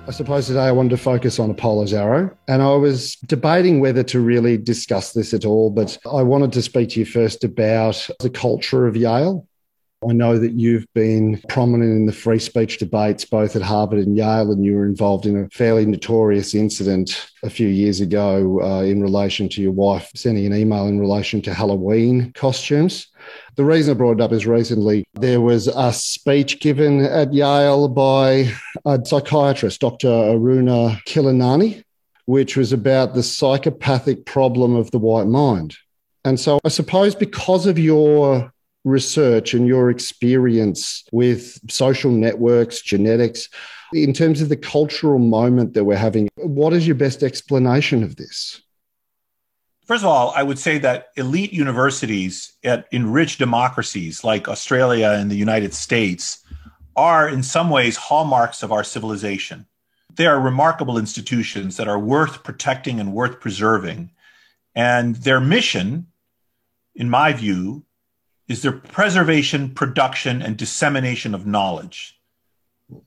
I suppose today I wanted to focus on Apollo's Arrow, and I was debating whether to really discuss this at all, but I wanted to speak to you first about the culture of Yale. I know that you've been prominent in the free speech debates both at Harvard and Yale, and you were involved in a fairly notorious incident a few years ago in relation to your wife sending an email in relation to Halloween costumes. The reason I brought it up is recently there was a speech given at Yale by a psychiatrist, Dr. Aruna Kilanani, which was about the psychopathic problem of the white mind. And so I suppose because of your research and your experience with social networks, genetics, in terms of the cultural moment that we're having, what is your best explanation of this? First of all, I would say that elite universities in rich democracies like Australia and the United States are in some ways hallmarks of our civilization. They are remarkable institutions that are worth protecting and worth preserving. And their mission, in my view, is their preservation, production, and dissemination of knowledge.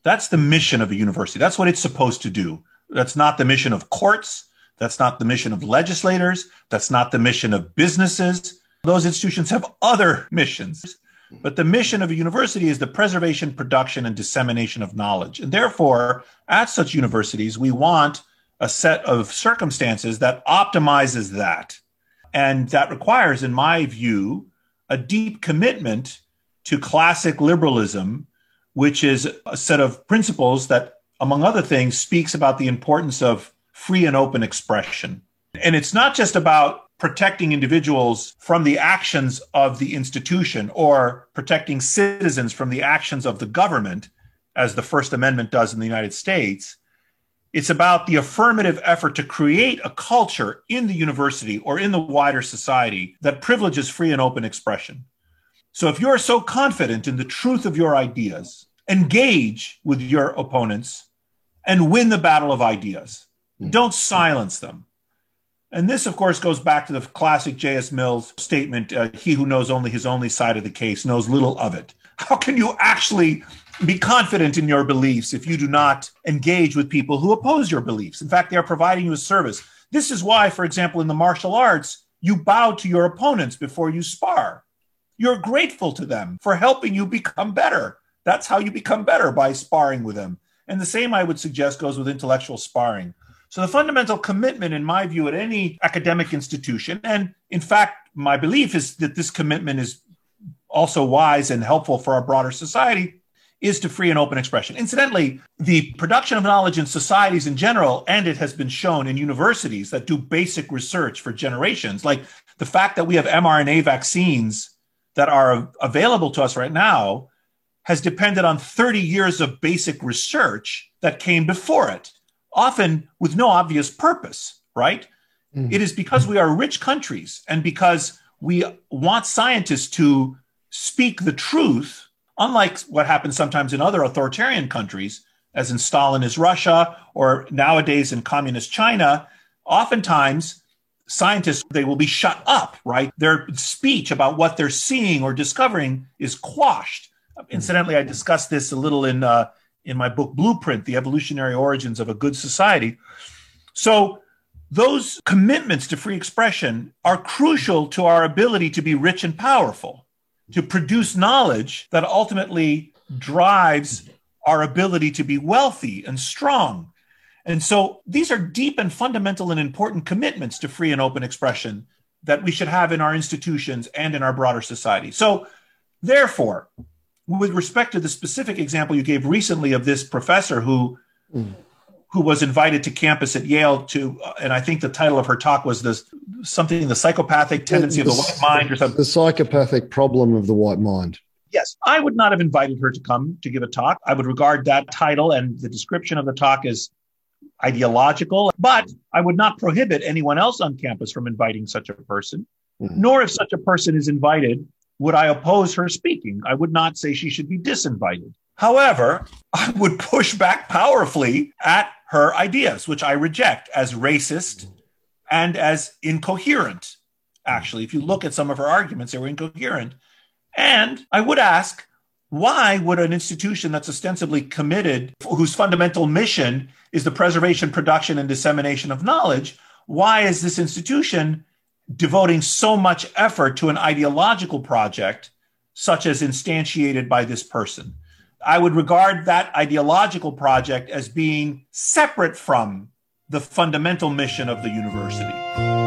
That's the mission of a university. That's what it's supposed to do. That's not the mission of courts. That's not the mission of legislators. That's not the mission of businesses. Those institutions have other missions. But the mission of a university is the preservation, production, and dissemination of knowledge. And therefore, at such universities, we want a set of circumstances that optimizes that. And that requires, in my view, a deep commitment to classic liberalism, which is a set of principles that, among other things, speaks about the importance of free and open expression. And it's not just about protecting individuals from the actions of the institution or protecting citizens from the actions of the government, as the First Amendment does in the United States. It's about the affirmative effort to create a culture in the university or in the wider society that privileges free and open expression. So if you're so confident in the truth of your ideas, engage with your opponents and win the battle of ideas. Don't silence them. And this, of course, goes back to the classic J.S. Mills statement, he who knows only his only side of the case knows little of it. How can you actually be confident in your beliefs if you do not engage with people who oppose your beliefs? In fact, they are providing you a service. This is why, for example, in the martial arts, you bow to your opponents before you spar. You're grateful to them for helping you become better. That's how you become better, by sparring with them. And the same, I would suggest, goes with intellectual sparring. So the fundamental commitment, in my view, at any academic institution, and in fact, my belief is that this commitment is also wise and helpful for our broader society, is to free and open expression. Incidentally, the production of knowledge in societies in general, and it has been shown in universities that do basic research for generations, like the fact that we have mRNA vaccines that are available to us right now, has depended on 30 years of basic research that came before it, often with no obvious purpose, right? Mm-hmm. It is because we are rich countries and because we want scientists to speak the truth, unlike what happens sometimes in other authoritarian countries, as in Stalinist Russia or nowadays in communist China. Oftentimes, scientists, they will be shut up, right? Their speech about what they're seeing or discovering is quashed. Incidentally, I discussed this a little in my book, Blueprint, The Evolutionary Origins of a Good Society. So those commitments to free expression are crucial to our ability to be rich and powerful, to produce knowledge that ultimately drives our ability to be wealthy and strong. And so these are deep and fundamental and important commitments to free and open expression that we should have in our institutions and in our broader society. So therefore, with respect to the specific example you gave recently of this professor who was invited to campus at Yale to, and I think the title of her talk was the psychopathic tendency of the white mind or something. The psychopathic problem of the white mind. Yes, I would not have invited her to come to give a talk. I would regard that title and the description of the talk as ideological, but I would not prohibit anyone else on campus from inviting such a person, nor if such a person is invited, would I oppose her speaking. I would not say she should be disinvited. However, I would push back powerfully at her ideas, which I reject as racist and as incoherent. Actually, if you look at some of her arguments, they were incoherent. And I would ask, why would an institution that's ostensibly committed, whose fundamental mission is the preservation, production, and dissemination of knowledge, why is this institution devoting so much effort to an ideological project such as instantiated by this person? I would regard that ideological project as being separate from the fundamental mission of the university.